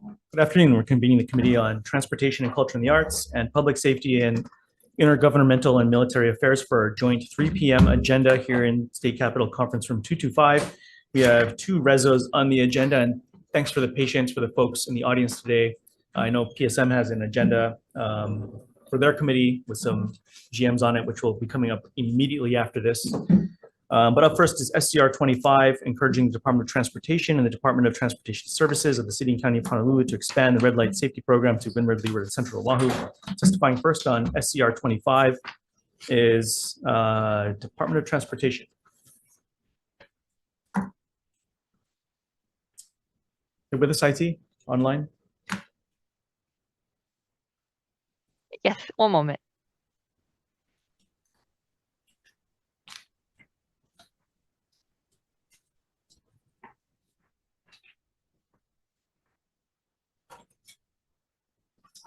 Good afternoon. We're convening the Committee on Transportation and Culture and the Arts and Public Safety and Intergovernmental and Military Affairs for our joint 3 p.m. agenda here in State Capitol Conference Room 225. We have two rezos on the agenda, and thanks for the patience for the folks in the audience today. I know PSM has an agenda for their committee with some GMs on it, which will be coming up immediately after this. But up first is SCR 25, encouraging the Department of Transportation and the Department of Transportation Services of the City and County of Honolulu to expand the red light safety program to Windward, Leeward, and Central Oahu. Testifying first on SCR 25 is Department of Transportation. You're with us, IT, online? Yes, one moment.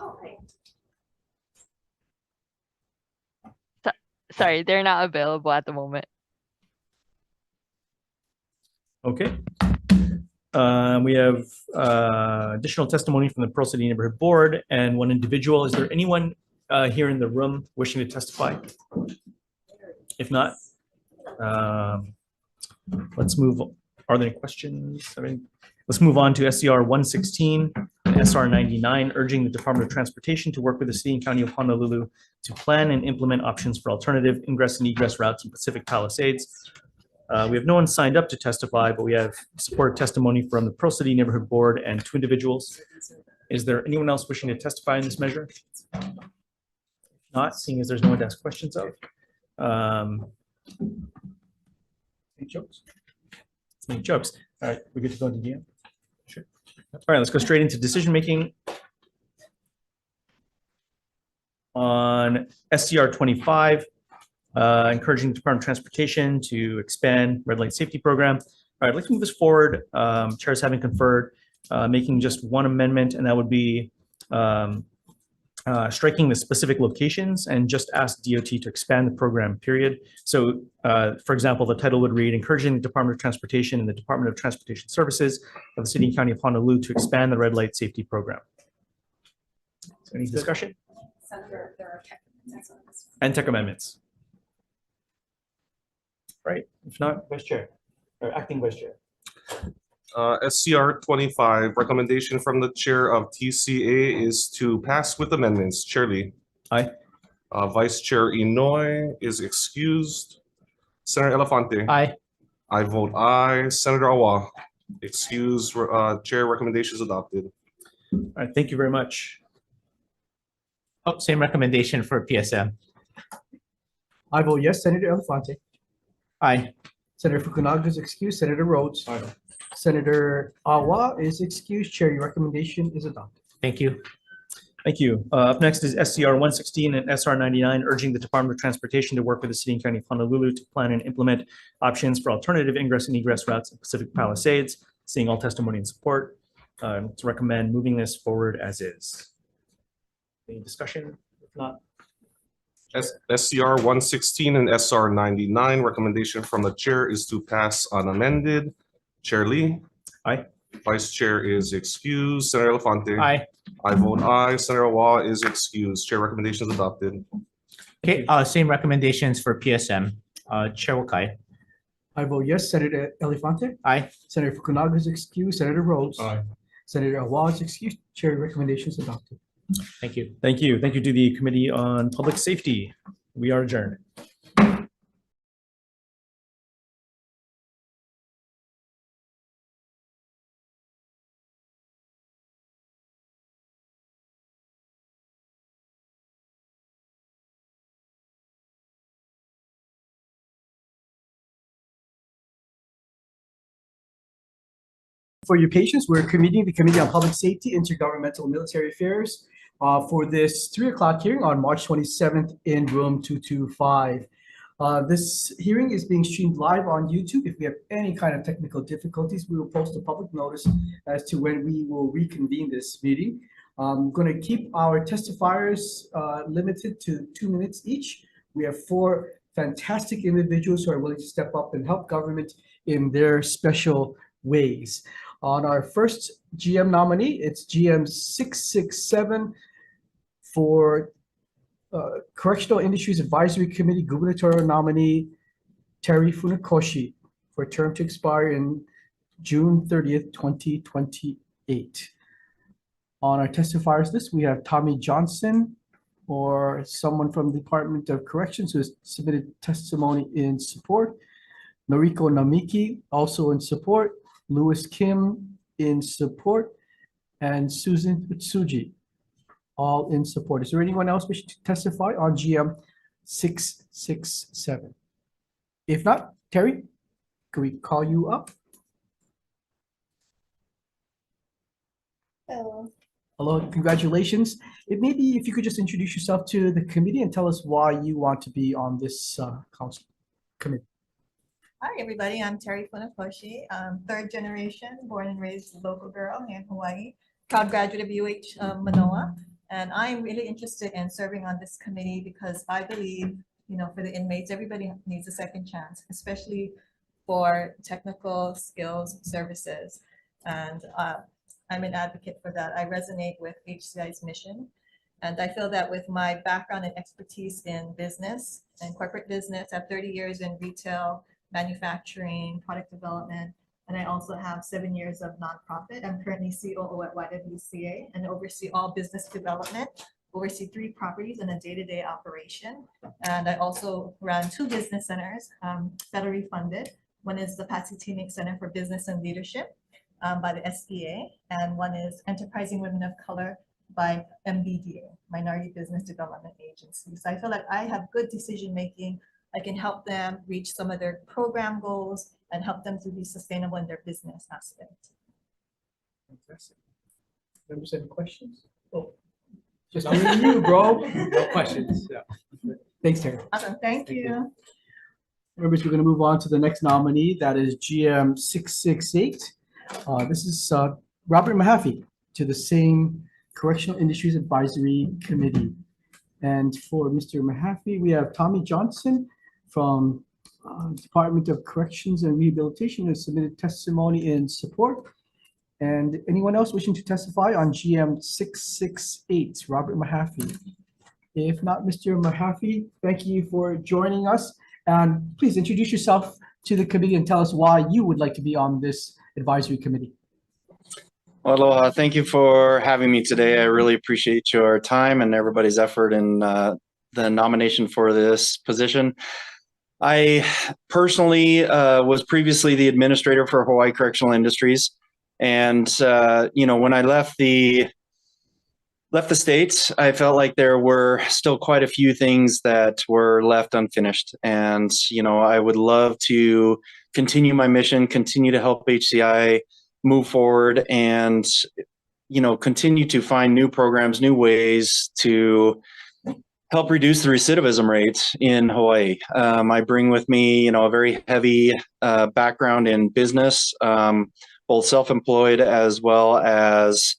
Okay. Sorry, they're not available at the moment. Okay. We have additional testimony from the Pearl City Neighborhood Board and one individual. Is there anyone here in the room wishing to testify? If not, let's move. Are there any questions? Let's move on to SCR 116 and SR 99, urging the Department of Transportation to work with the City and County of Honolulu to plan and implement options for alternative ingress and egress routes in Pacific Palisades. We have no one signed up to testify, but we have support testimony from the Pearl City Neighborhood Board and two individuals. Is there anyone else wishing to testify in this measure? Not, seeing as there's no one to ask questions of. Any jokes? Any jokes? All right, we're good to go into DM. Sure. All right, let's go straight into decision making on SCR 25. Encouraging the Department of Transportation to expand red light safety program. All right, let's move this forward. Chairs having conferred, making just one amendment, and that would be striking the specific locations and just ask DOT to expand the program, period. So, for example, the title would read, encouraging the Department of Transportation and the Department of Transportation Services of the City and County of Honolulu to expand the red light safety program. So any discussion? Senator, there are tech amendments on this one. And tech amendments. Right, if not, Vice Chair, or Acting Vice Chair. SCR 25, recommendation from the Chair of TCA is to pass with amendments. Chair Lee. Aye. Vice Chair Inoue is excused. Senator Elefante. Aye. I vote aye. Senator Awa, excused. Chair recommendation is adopted. All right, thank you very much. Oh, same recommendation for PSM. I vote yes. Senator Elefante. Aye. Senator Fukunaga is excused. Senator Rhodes. Aye. Senator Awa is excused. Chair, your recommendation is adopted. Thank you. Thank you. Up next is SCR 116 and SR 99, urging the Department of Transportation to work with the City and County of Honolulu to plan and implement options for alternative ingress and egress routes in Pacific Palisades. Seeing all testimony and support, to recommend moving this forward as is. Any discussion? If not, SCR 116 and SR 99, recommendation from the Chair is to pass unamended. Chair Lee. Aye. Vice Chair is excused. Senator Elefante. Aye. I vote aye. Senator Awa is excused. Chair recommendation is adopted. Okay, same recommendations for PSM. Chair Wakai. I vote yes. Senator Elefante. Aye. Senator Fukunaga is excused. Senator Rhodes. Aye. Senator Awa is excused. Chair, your recommendation is adopted. Thank you. thank you. Thank you to the Committee on Public Safety. We are adjourned. For your patience, we're convening the Committee on Public Safety, Intergovernmental and Military Affairs for this 3 o'clock hearing on March 27th in room 225. This hearing is being streamed live on YouTube. If we have any kind of technical difficulties, we will post a public notice as to when we will reconvene this meeting. I'm going to keep our testifiers limited to 2 minutes each. We have 4 fantastic individuals who are willing to step up and help government in their special ways. On our first GM nominee, it's GM 667 for Correctional Industries Advisory Committee gubernatorial nominee Terry Funakoshi for a term to expire in June 30th, 2028. On our testifiers list, we have Tommy Johnson or someone from the Department of Corrections who has submitted testimony in support. Noriko Namiki, also in support. Louis Kim in support. And Susan Utsuji, all in support. Is there anyone else wishing to testify on GM 667? If not, Terry, can we call you up? Hello. Hello, congratulations. Maybe if you could just introduce yourself to the committee and tell us why you want to be on this council committee. Hi, everybody. I'm Terry Funakoshi. Third generation, born and raised local girl here in Hawaii, proud graduate of UH Manoa. And I'm really interested in serving on this committee because I believe, for the inmates, everybody needs a second chance, especially for technical skills services. And I'm an advocate for that. I resonate with HCI's mission. And I feel that with my background and expertise in business and corporate business, I have 30 years in retail, manufacturing, product development, and I also have 7 years of nonprofit. I'm currently COO at YWCA and oversee all business development, oversee 3 properties in a day-to-day operation. And I also run 2 business centers, federally funded. One is the Patsy Teammate Center for Business and Leadership by the SBA, and one is Enterprising Women of Color by MBDA, Minority Business Development Agency. So I feel like I have good decision-making. I can help them reach some of their program goals and help them to be sustainable in their business aspect. Fantastic. Members, any questions? Oh, just me and you, bro. No questions. Yeah. Thanks, Terry. Awesome, thank Thank you. Members, we're going to move on to the next nominee. That is GM 668. This is Robert Mahaffey to the same Correctional Industries Advisory Committee. And for Mr. Mahaffey, we have Tommy Johnson from Department of Corrections and Rehabilitation who has submitted testimony in support. And anyone else wishing to testify on GM 668, Robert Mahaffey? If not, Mr. Mahaffey, thank you for joining us. And please introduce yourself to the committee and tell us why you would like to be on this advisory committee. Aloha, thank you for having me today. I really appreciate your time and everybody's effort in the nomination for this position. I personally was previously the administrator for Hawaii Correctional Industries. And, when I left the States, I felt like there were still quite a few things that were left unfinished. And, I would love to continue my mission, continue to help HCI move forward and, continue to find new programs, new ways to help reduce the recidivism rates in Hawaii. I bring with me, a very heavy background in business, both self-employed as well as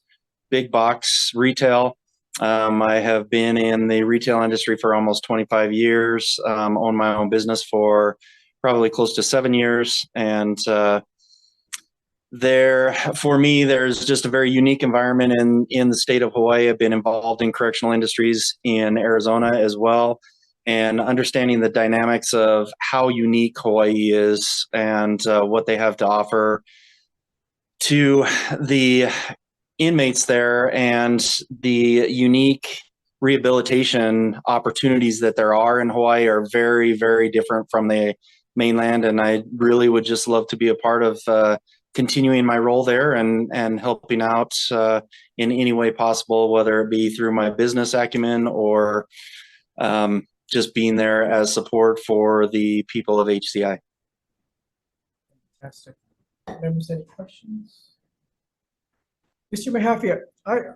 big box retail. I have been in the retail industry for almost 25 years, owned my own business for probably close to 7 years. And for me, there's just a very unique environment in the state of Hawaii. I've been involved in correctional industries in Arizona as well, and understanding the dynamics of how unique Hawaii is and what they have to offer to the inmates there and the unique rehabilitation opportunities that there are in Hawaii are very, very different from the mainland. And I really would just love to be a part of continuing my role there and helping out in any way possible, whether it be through my business acumen or just being there as support for the people of HCI. Fantastic. Members, any questions? Mr. Mahaffey,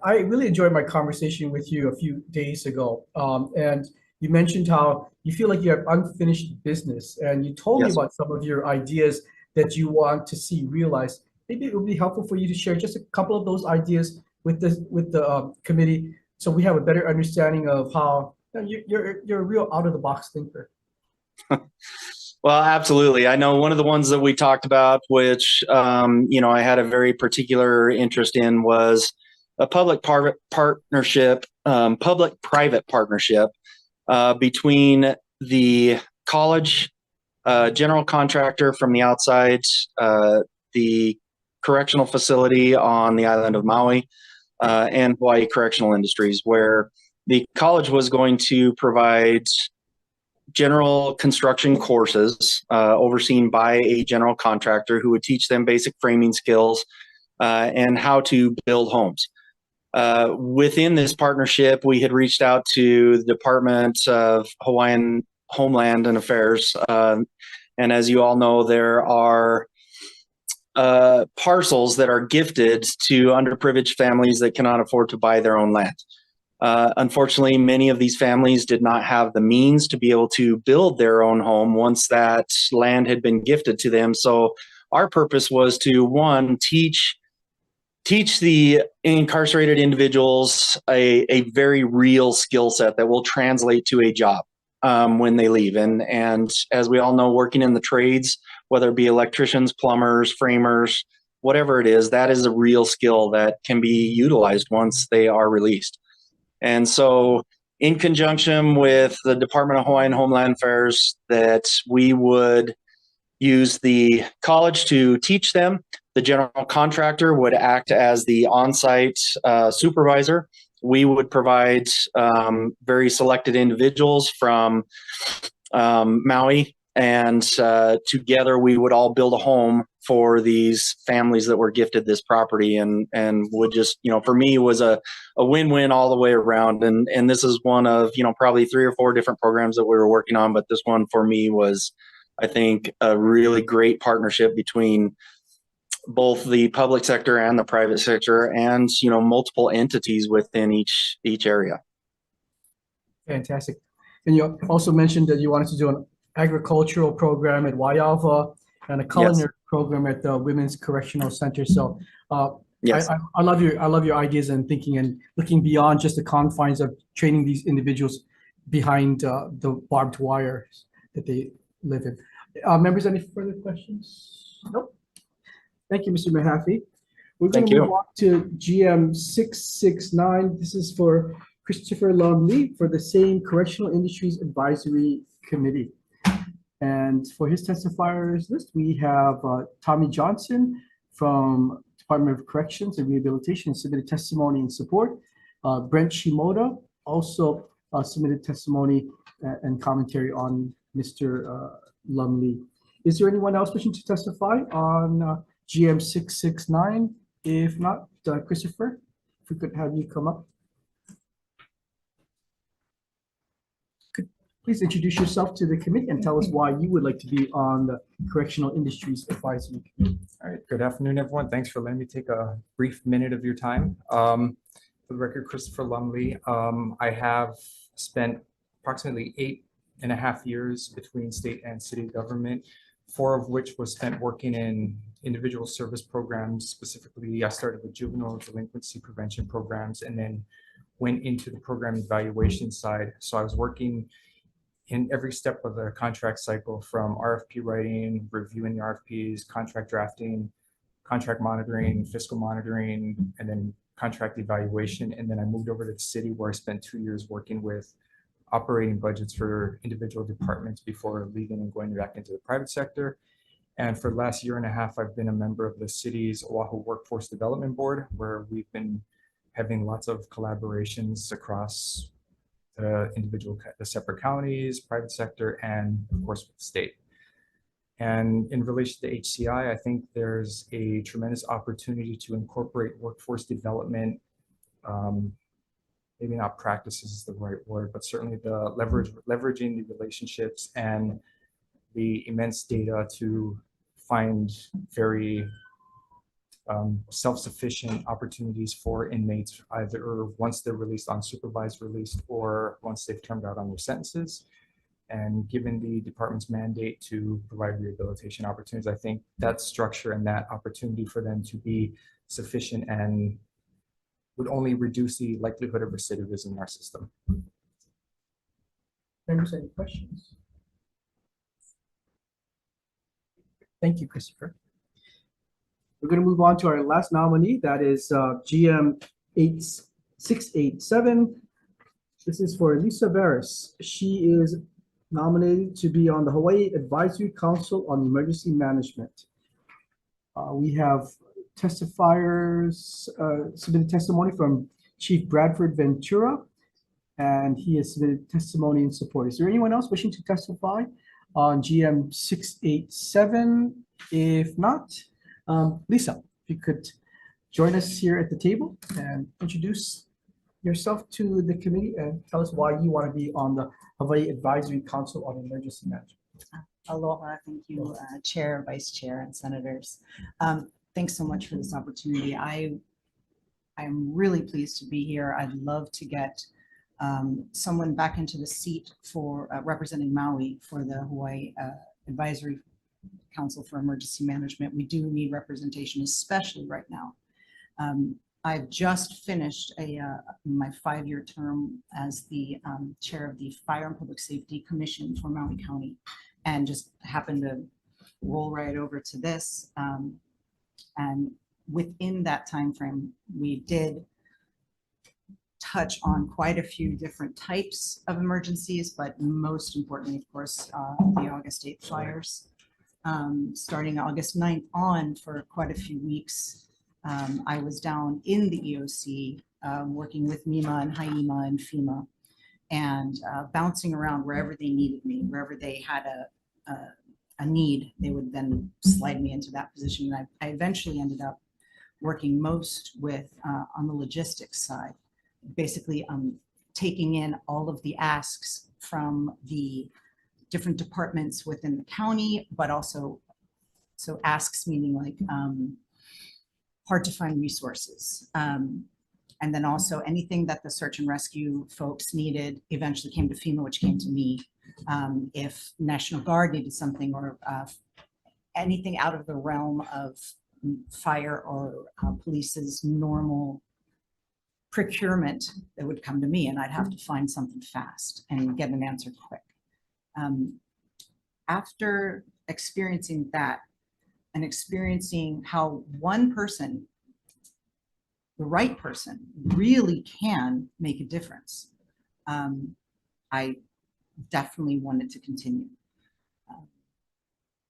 I really enjoyed my conversation with you a few days ago. And you mentioned how you feel like you have unfinished business, and you told me about some of your ideas that you want to see realized. Maybe it would be helpful for you to share just a couple of those ideas with the committee, so we have a better understanding of how you're a real out of the box thinker. Well, absolutely. I know one of the ones that we talked about, which I had a very particular interest in, was a public-private partnership, public-private partnership between the college, general contractor from the outside, the correctional facility on the island of Maui, and Hawaii Correctional Industries, where the college was going to provide general construction courses overseen by a general contractor who would teach them basic framing skills and how to build homes. Within this partnership, we had reached out to the Department of Hawaiian Homeland and Affairs. And as you all know, there are parcels that are gifted to underprivileged families that cannot afford to buy their own land. Unfortunately, many of these families did not have the means to be able to build their own home once that land had been gifted to them. So our purpose was to, one, teach the incarcerated individuals a very real skill set that will translate to a job when they leave. And as we all know, working in the trades, whether it be electricians, plumbers, framers, whatever it is, that is a real skill that can be utilized once they are released. And so in conjunction with the Department of Hawaiian Homeland Affairs, that we would use the college to teach them. The general contractor would act as the on-site supervisor. We would provide very selected individuals from Maui, and together we would all build a home for these families that were gifted this property, and would just, for me, was a win-win all the way around. And this is one of, probably 3 or 4 different programs that we were working on, but this one for me was, I think, a really great partnership between both the public sector and the private sector, and multiple entities within each area. Fantastic. And you also mentioned that you wanted to do an agricultural program at Waiava and a culinary program at the Women's Correctional Center. So Yes. I love your ideas and thinking and looking beyond just the confines of training these individuals behind the barbed wire that they live in. Members, any further questions? Nope. Thank you, Mr. Mahaffey. We're going Thank to you. move on to GM 669. This is for Christopher Lumley for the same Correctional Industries Advisory Committee. And for his testifiers list, we have Tommy Johnson from Department of Corrections and Rehabilitation submitted testimony in support. Brent Shimoda also submitted testimony and commentary on Mr. Lumley. Is there anyone else wishing to testify on GM 669? If not, Christopher, if we could have you come up. Could please introduce yourself to the committee and tell us why you would like to be on the Correctional Industries Advisory Committee. All right, good afternoon, everyone. Thanks for letting me take a brief minute of your time. For the record, Christopher Lumley. I have spent approximately 8.5 years between state and city government, 4 of which was spent working in individual service programs. Specifically, I started with juvenile delinquency prevention programs and then went into the program evaluation side. So I was working in every step of the contract cycle, from RFP writing, reviewing the RFPs, contract drafting, contract monitoring, fiscal monitoring, and then contract evaluation. And then I moved over to the city, where I spent 2 years working with operating budgets for individual departments before leaving and going back into the private sector. And for the last 1.5 years, I've been a member of the city's Oahu Workforce Development Board, where we've been having lots of collaborations across the separate counties, private sector, and of course with the state. And in relation to HCI, I think there's a tremendous opportunity to incorporate workforce development. Maybe not practices is the right word, but certainly the leveraging the relationships and the immense data to find very self-sufficient opportunities for inmates, either once they're released on supervised release or once they've turned out on their sentences. And given the department's mandate to provide rehabilitation opportunities, I think that structure and that opportunity for them to be sufficient and would only reduce the likelihood of recidivism in our system. Members, any questions? Thank you, Christopher. We're going to move on to our last nominee. That is GM 8687. This is for Lisa Barris. She is nominated to be on the Hawaii Advisory Council on Emergency Management. We have testifiers submitted testimony from Chief Bradford Ventura, and he has submitted testimony in support. Is there anyone else wishing to testify on GM 687? If not, Lisa, if you could join us here at the table and introduce yourself to the committee and tell us why you want to be on the Hawaii Advisory Council on Emergency Management. Aloha, thank you, Chair, Vice Chair, and Senators. Thanks so much for this opportunity. I'm really pleased to be here. I'd love to get someone back into the seat for representing Maui for the Hawaii Advisory Council for Emergency Management. We do need representation, especially right now. I've just finished my 5-year term as the chair of the Fire and Public Safety Commission for Maui County, and just happened to roll right over to this. And within that time frame, we did touch on quite a few different types of emergencies, but most importantly, of course, the August 8th fires. Starting August 9th on for quite a few weeks, I was down in the EOC working with MEMA and HIEMA and FEMA, and bouncing around wherever they needed me, wherever they had a need, they would then slide me into that position. And I eventually ended up working most with on the logistics side, basically taking in all of the asks from the different departments within the county, but also, so asks meaning like hard to find resources. And then also anything that the search and rescue folks needed eventually came to FEMA, which came to me. If National Guard needed something, or anything out of the realm of fire or police's normal procurement, that would come to me, and I'd have to find something fast and get an answer quick. After experiencing that and experiencing how one person, the right person, really can make a difference, I definitely wanted to continue.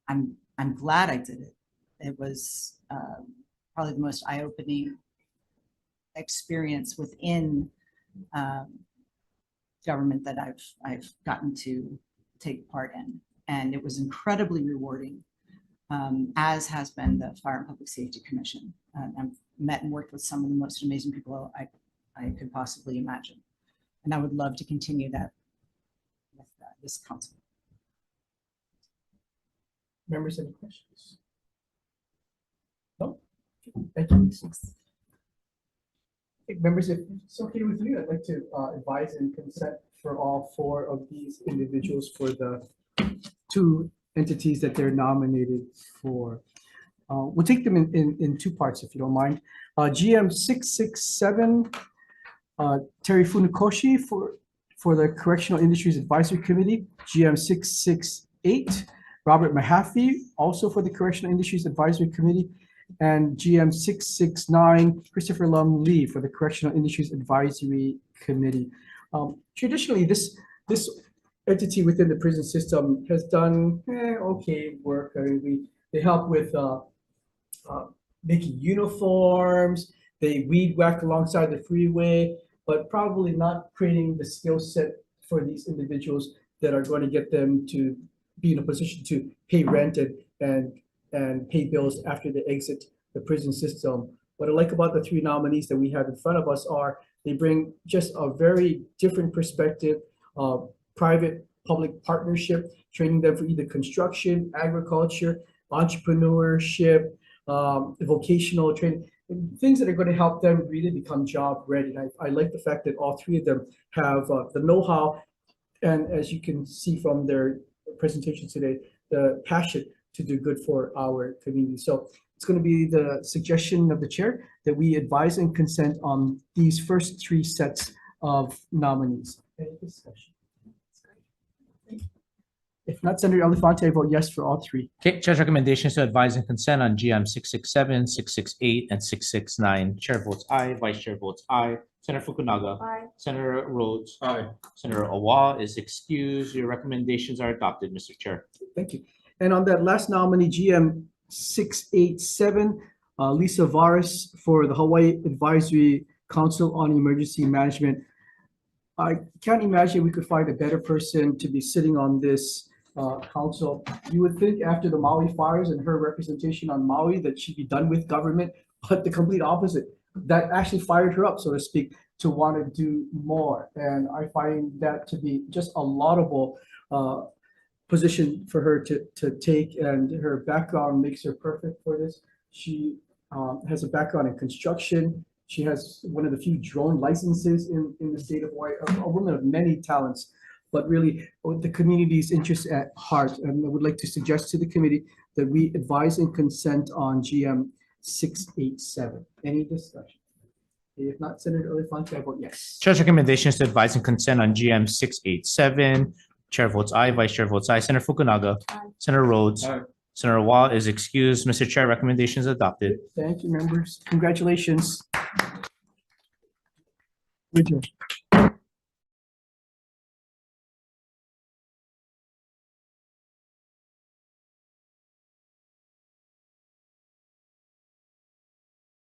I'm glad I did it. It was probably the most eye-opening experience within government that I've gotten to take part in, and it was incredibly rewarding, as has been the Fire and Public Safety Commission. I've met and worked with some of the most amazing people I could possibly imagine, and I would love to continue that with this council. Members, any questions? No? Thank you. Hey, members, if it's okay with you, I'd like to advise and consent for all 4 of these individuals for the 2 entities that they're nominated for. We'll take them in 2 parts, if you don't mind. GM 667, Terry Funakoshi for the Correctional Industries Advisory Committee. GM 668, Robert Mahaffey, also for the Correctional Industries Advisory Committee. And GM 669, Christopher Lum Lee for the Correctional Industries Advisory Committee. Traditionally, this entity within the prison system has done okay work. I mean, they help with making uniforms, they weed whack alongside the freeway, but probably not creating the skill set for these individuals that are going to get them to be in a position to pay rent and pay bills after they exit the prison system. What I like about the 3 nominees that we have in front of us are they bring just a very different perspective of private-public partnership, training them for either construction, agriculture, entrepreneurship, vocational training, things that are going to help them really become job ready. And I like the fact that all 3 of them have the know-how, and as you can see from their presentation today, the passion to do good for our community. So it's going to be the suggestion of the chair that we advise and consent on these first 3 sets of nominees. Any discussion? If not, Senator Elefante, I vote yes for all three. Okay, Chair's recommendations to advise and consent on GM 667, 668, and 669. Chair votes aye, Vice Chair votes aye. Senator Fukunaga. Aye. Senator Rhodes. Aye. Senator Awa is excused. Your recommendations are adopted, Mr. Chair. Thank you. And on that last nominee, GM 687, Lisa Varis for the Hawaii Advisory Council on Emergency Management. I can't imagine we could find a better person to be sitting on this council. You would think after the Maui fires and her representation on Maui that she'd be done with government, but the complete opposite. That actually fired her up, so to speak, to want to do more. And I find that to be just a laudable position for her to take, and her background makes her perfect for this. She has a background in construction. She has one of the few drone licenses in the state of Hawaii, a woman of many talents, but really with the community's interests at heart. And I would like to suggest to the committee that we advise and consent on GM 687. Any discussion? If not, Senator Elefante, I vote yes. Chair's recommendations to advise and consent on GM 687. Chair votes aye, Vice Chair votes aye. Senator Fukunaga. Aye. Senator Rhodes. Aye. Senator Wah is excused. Mr. Chair, recommendations adopted. Thank you, members. Congratulations. Good job.